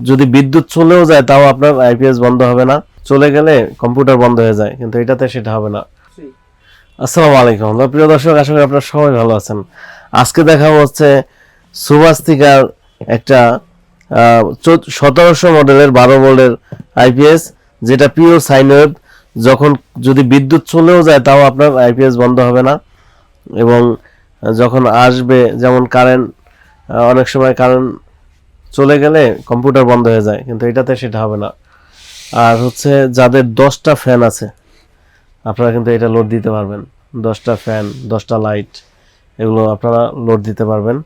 যদি বিদ্যুৎ চলেও যায় তাও আপনার আইপিএস বন্ধ হবে না, চলে গেলে কম্পিউটার বন্ধ হয়ে যায়, কিন্তু এটাতে সেটা হবে না। আসসালামু আলাইকুম প্রিয় দর্শক, আশা করি আপনারা সবাই ভালো আছেন। আজকে দেখাবো হচ্ছে সুভাস্তিকার একটা 1700 মডেলের 12 ভোল্টের আইপিএস, যেটা পিওর সাইন ওয়েভ। যখন যদি বিদ্যুৎ চলেও যায় তাও আপনার আইপিএস বন্ধ হবে না, এবং যখন আসবে, যেমন কারেন্ট, অনেক সময় কারেন্ট চলে গেলে কম্পিউটার বন্ধ হয়ে যায়, কিন্তু এটাতে সেটা হবে না। আর হচ্ছে যাদের 10টা ফ্যান আছে আপনারা কিন্তু এটা লোড দিতে পারবেন। 10টা ফ্যান, 10টা লাইট, এগুলো আপনারা লোড দিতে পারবেন।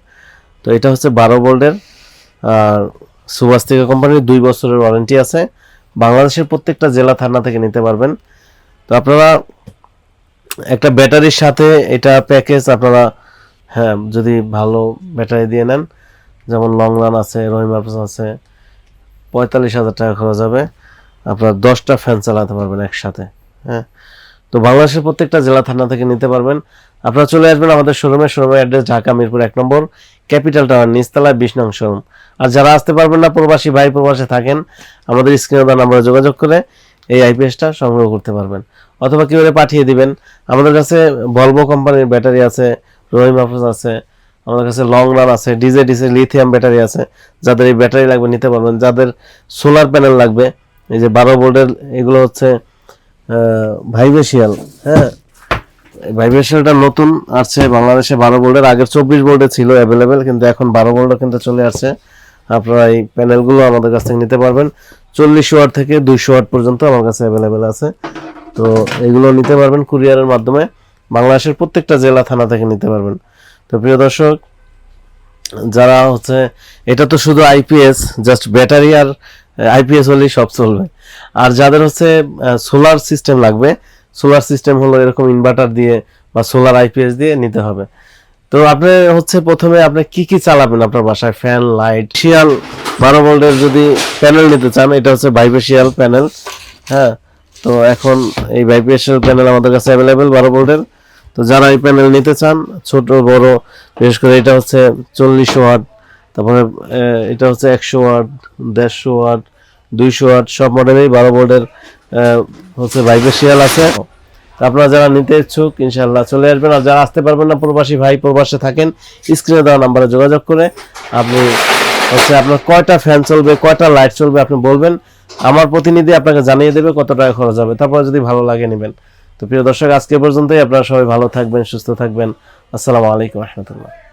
তো এটা হচ্ছে 12 ভোল্টের, আর সুভাস্তিকা কোম্পানির 2 বছরের ওয়ারেন্টি আছে। বাংলাদেশের প্রত্যেকটা জেলা থানা থেকে নিতে পারবেন। তো আপনারা একটা ব্যাটারির সাথে এটা প্যাকেজ আপনারা, হ্যাঁ, যদি ভালো ব্যাটারি দিয়ে নেন, যেমন লং রান আছে, রহিম আফরোজ আছে, 45,000 টাকা খরচ হবে, আপনারা 10টা ফ্যান চালাতে পারবেন একসাথে। হ্যাঁ, তো বাংলাদেশের প্রত্যেকটা জেলা থানা থেকে নিতে পারবেন। আপনারা চলে আসবেন আমাদের শোরুমের অ্যাড্রেস ঢাকা মিরপুর 1 নম্বর, ক্যাপিটাল টাওয়ার, নিচতলায় 20 নং শোরুম। আর যারা আসতে পারবেন না, প্রবাসী ভাই প্রবাসে থাকেন, আমাদের স্ক্রিনে দেওয়া নাম্বারে যোগাযোগ করে এই আইপিএসটা সংগ্রহ করতে পারবেন, অথবা কীভাবে পাঠিয়ে দিবেন। আমাদের কাছে ভলভো কোম্পানির ব্যাটারি আছে, রহিম আফরোজ আছে, আমাদের কাছে লং রান আছে, ডিজে লিথিয়াম ব্যাটারি আছে। যাদের এই ব্যাটারি লাগবে নিতে পারবেন। যাদের সোলার প্যানেল লাগবে, এই যে 12 ভোল্টের, এগুলো হচ্ছে ভাইবেশিয়াল। হ্যাঁ, ভাইবেশিয়ালটা নতুন আসছে বাংলাদেশে 12 ভোল্টের, আগের 24 ভোল্টে ছিল অ্যাভেলেবেল, কিন্তু এখন 12 ভোল্টও কিন্তু চলে আসছে। আপনারা এই প্যানেলগুলো আমাদের কাছ থেকে নিতে পারবেন। 40 ওয়াট থেকে 200 ওয়াট পর্যন্ত আমার কাছে অ্যাভেলেবেল আছে। তো এগুলো নিতে পারবেন কুরিয়ারের মাধ্যমে, বাংলাদেশের প্রত্যেকটা জেলা থানা থেকে নিতে পারবেন। তো প্রিয় দর্শক, যারা হচ্ছে, এটা তো শুধু আইপিএস, জাস্ট ব্যাটারি আর আইপিএস হলেই সব চলবে। আর যাদের হচ্ছে সোলার সিস্টেম লাগবে, সোলার সিস্টেম হলো এরকম ইনভার্টার দিয়ে বা সোলার আইপিএস দিয়ে নিতে হবে। তো আপনি হচ্ছে প্রথমে আপনি কি কি চালাবেন আপনার বাসায়, ফ্যান, লাইট, শিয়াল 12 ভোল্টের যদি প্যানেল নিতে চান, এটা হচ্ছে ভাইবেশিয়াল প্যানেল। হ্যাঁ, তো এখন এই ভাইবেশিয়াল প্যানেল আমাদের কাছে অ্যাভেলেবেল 12 ভোল্টের। তো যারা এই প্যানেল নিতে চান, ছোট বড়, বিশেষ করে এটা হচ্ছে 40 ওয়াট, তারপরে এটা হচ্ছে 100 ওয়াট, 150 ওয়াট, 200 ওয়াট, সব মডেলেই 12 ভোল্টের হচ্ছে ভাইবেশিয়াল আছে। আপনারা যারা নিতে ইচ্ছুক ইনশাআল্লাহ চলে আসবেন। আর যারা আসতে পারবেন না, প্রবাসী ভাই প্রবাসে থাকেন, স্ক্রিনে দেওয়া নাম্বারে যোগাযোগ করে আপনি হচ্ছে আপনার কয়টা ফ্যান চলবে, কয়টা লাইট চলবে আপনি বলবেন, আমার প্রতিনিধি আপনাকে জানিয়ে দেবে কত টাকা খরচ হবে, তারপরে যদি ভালো লাগে নেবেন। তো প্রিয় দর্শক, আজকে পর্যন্তই। আপনারা সবাই ভালো থাকবেন, সুস্থ থাকবেন। আসসালামু আলাইকুম ওয়া রাহমাতুল্লাহ।